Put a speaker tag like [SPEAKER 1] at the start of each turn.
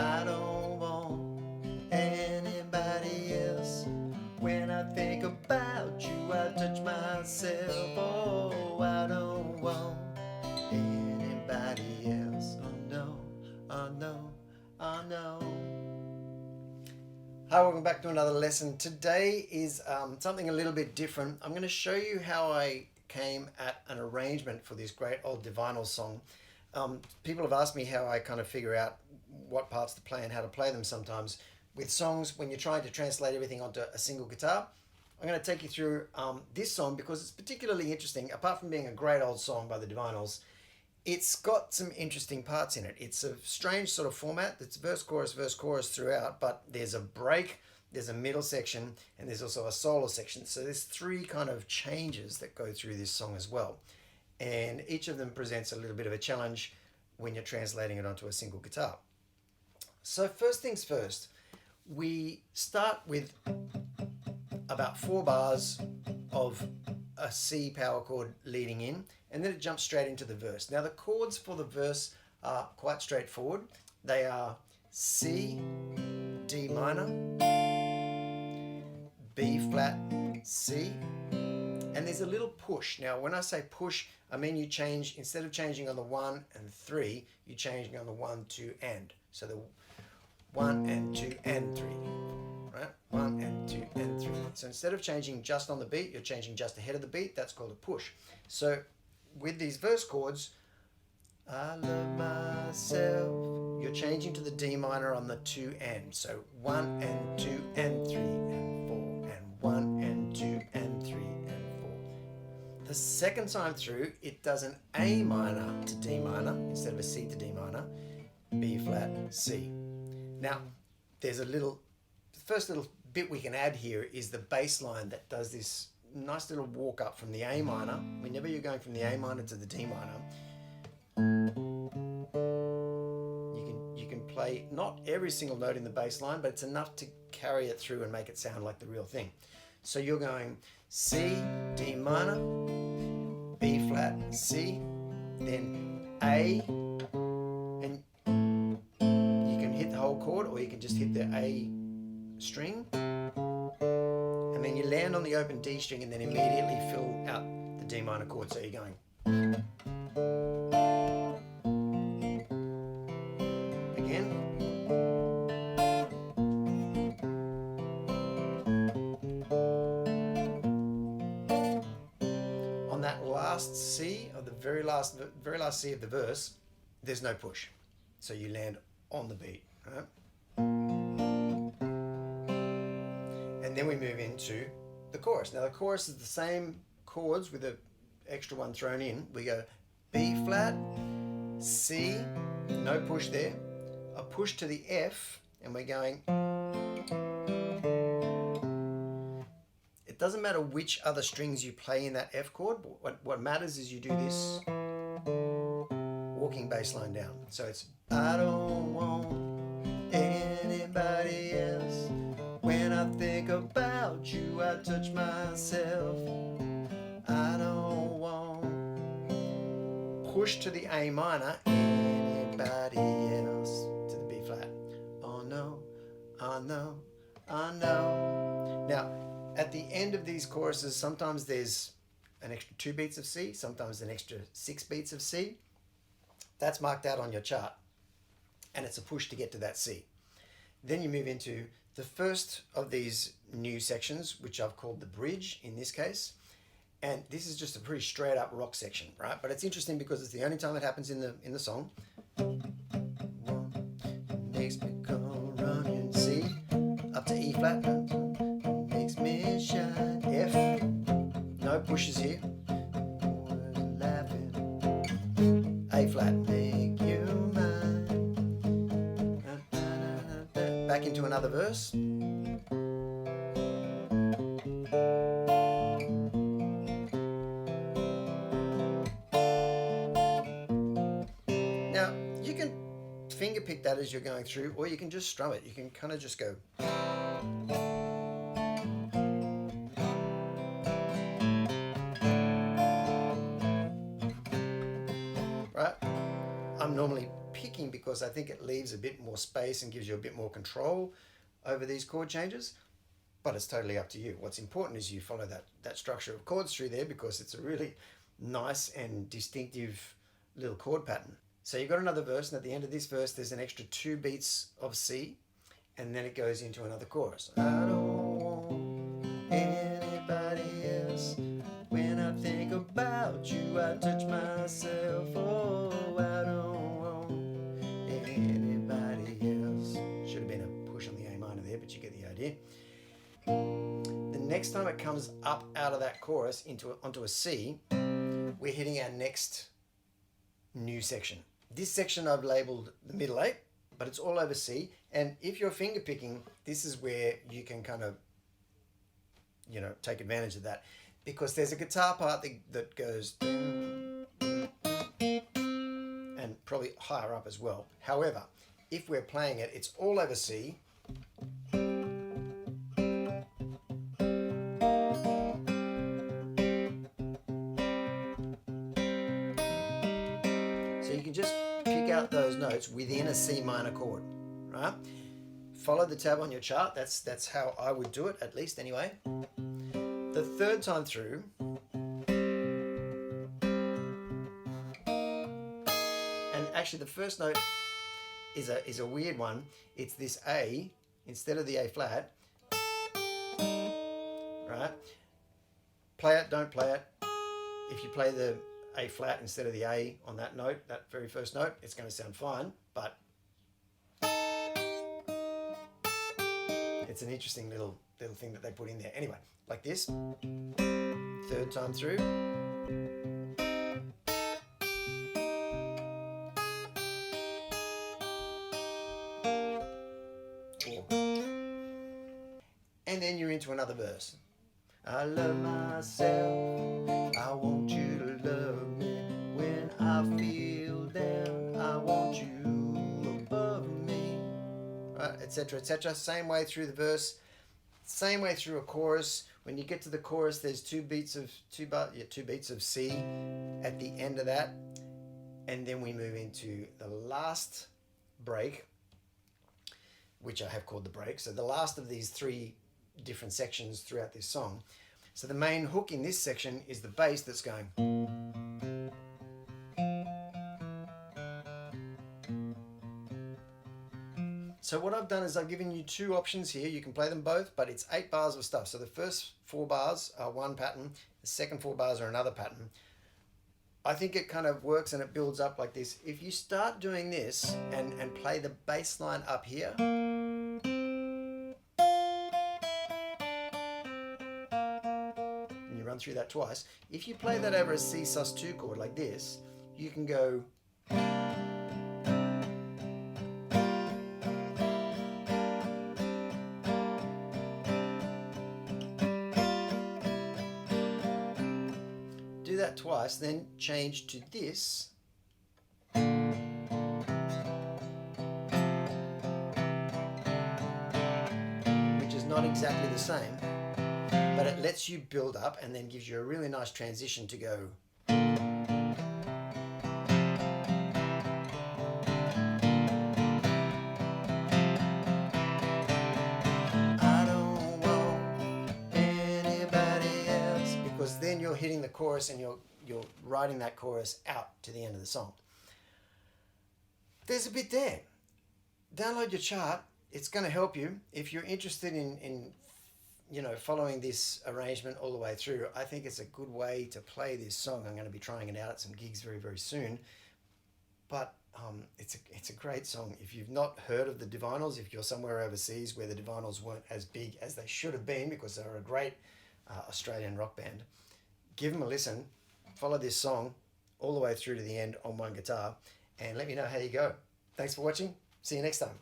[SPEAKER 1] I don't want anybody else. When I think about you, I touch myself. Oh, I don't want anybody else. Oh no, oh no, oh no. Hi, welcome back to another lesson. Today is something a little bit different. I'm going to show you how I came at an arrangement for this great old Divinyls song. People have asked me how I kind of figure out what parts to play and how to play them sometimes. With songs, when you're trying to translate everything onto a single guitar, I'm going to take you through this song because it's particularly interesting. Apart from being a great old song by the Divinyls, it's got some interesting parts in it. It's a strange sort of format. It's verse, chorus throughout, but there's a break, there's a middle section, and there's also a solo section. So there's three kind of changes that go through this song as well. And each of them presents a little bit of a challenge when you're translating it onto a single guitar. So first things first, we start with about 4 bars of a C power chord leading in, and then it jumps straight into the verse. Now the chords for the verse are quite straightforward. They are C, D minor, B flat, C, and there's a little push. Now when I say push, I mean you change, instead of changing on the 1 and 3, you're changing on the 1, 2, and. So the 1 and 2 and 3. Right? 1 and 2 and 3. So instead of changing just on the beat, you're changing just ahead of the beat. That's called a push. So with these verse chords, I love myself, you're changing to the D minor on the 2 and. So 1 and 2 and 3 and 4 and 1 and 2 and 3 and 4. The second time through, it does an A minor to D minor instead of a C to D minor, B flat, C. Now, there's the first little bit we can add here is the bass line that does this nice little walk up from the A minor. Whenever you're going from the A minor to the D minor, you can play not every single note in the bass line, but it's enough to carry it through and make it sound like the real thing. So you're going C, D minor, B flat, C, then A, and you can hit the whole chord or you can just hit the A string, and then you land on the open D string and then immediately fill out the D minor chord. So you're going again, on that last C of the very last C of the verse, there's no push, so you land on the beat, right? And then we move into the chorus. Now the chorus is the same chords with an extra one thrown in. We go B flat, C, no push there, a push to the F, and we're going. It doesn't matter which other strings you play in that F chord, but what matters is you do this walking bass line down. So it's I don't want anybody else. When I think about you, I touch myself. I don't want push to the A minor, anybody else, to the B flat. Oh no, oh no, oh no. Now, at the end of these choruses, sometimes there's an extra 2 beats of C, sometimes an extra 6 beats of C. That's marked out on your chart, and it's a push to get to that C. Then you move into the first of these new sections, which I've called the bridge in this case. And this is just a pretty straight up rock section, right? But it's interesting because it's the only time it happens in the song. One makes me go running, C, up to E flat, makes me shine, F, no pushes here, laughing, A flat, make you mine, back into another verse. Now, you can finger pick that as you're going through, or you can just strum it. You can kind of just go. Right? I'm normally picking because I think it leaves a bit more space and gives you a bit more control over these chord changes. But it's totally up to you. What's important is you follow that structure of chords through there, because it's a really nice and distinctive little chord pattern. So you've got another verse, and at the end of this verse there's an extra 2 beats of C, and then it goes into another chorus. I don't want anybody else. When I think about you, I touch myself. Oh, I don't want anybody else. Should have been a push on the A minor there, but you get the idea. The next time it comes up out of that chorus onto a C, we're hitting our next new section. This section I've labeled the middle 8, but it's all over C. And if you're finger picking, this is where you can kind of, take advantage of that, because there's a guitar part that goes and probably higher up as well. However, if we're playing it, it's all over C. So you can just pick out those notes within a C minor chord, right? Follow the tab on your chart. That's how I would do it, at least anyway. The third time through, and actually the first note is a weird one. It's this A instead of the A flat, right? Play it, don't play it. If you play the A flat instead of the A on that note, that very first note, it's going to sound fine, but it's an interesting little thing that they put in there. Anyway, like this, third time through. And then you're into another verse. I love myself, I want you to love me. When I feel down, I want you above me. Right, etc., etc. Same way through the verse, same way through a chorus. When you get to the chorus, there's 2 beats of C at the end of that, and then we move into the last break, which I have called the break. So the last of these 3 different sections throughout this song. So the main hook in this section is the bass that's going. So what I've done is I've given you 2 options here. You can play them both, but it's 8 bars of stuff. So the first 4 bars are one pattern, the second 4 bars are another pattern. I think it kind of works and it builds up like this. If you start doing this and play the bass line up here, and you run through that twice, if you play that over a C sus2 chord like this, you can go do that twice, then change to this, which is not exactly the same, but it lets you build up and then gives you a really nice transition to go. I don't want anybody else, because then you're hitting the chorus and you're riding that chorus out to the end of the song. There's a bit there. Download your chart. It's going to help you if you're interested in following this arrangement all the way through. I think it's a good way to play this song. I'm going to be trying it out at some gigs very, very soon. But it's a great song. If you've not heard of the Divinyls, if you're somewhere overseas where the Divinyls weren't as big as they should have been, because they're a great Australian rock band, give them a listen. Follow this song all the way through to the end on one guitar, and let me know how you go. Thanks for watching. See you next time.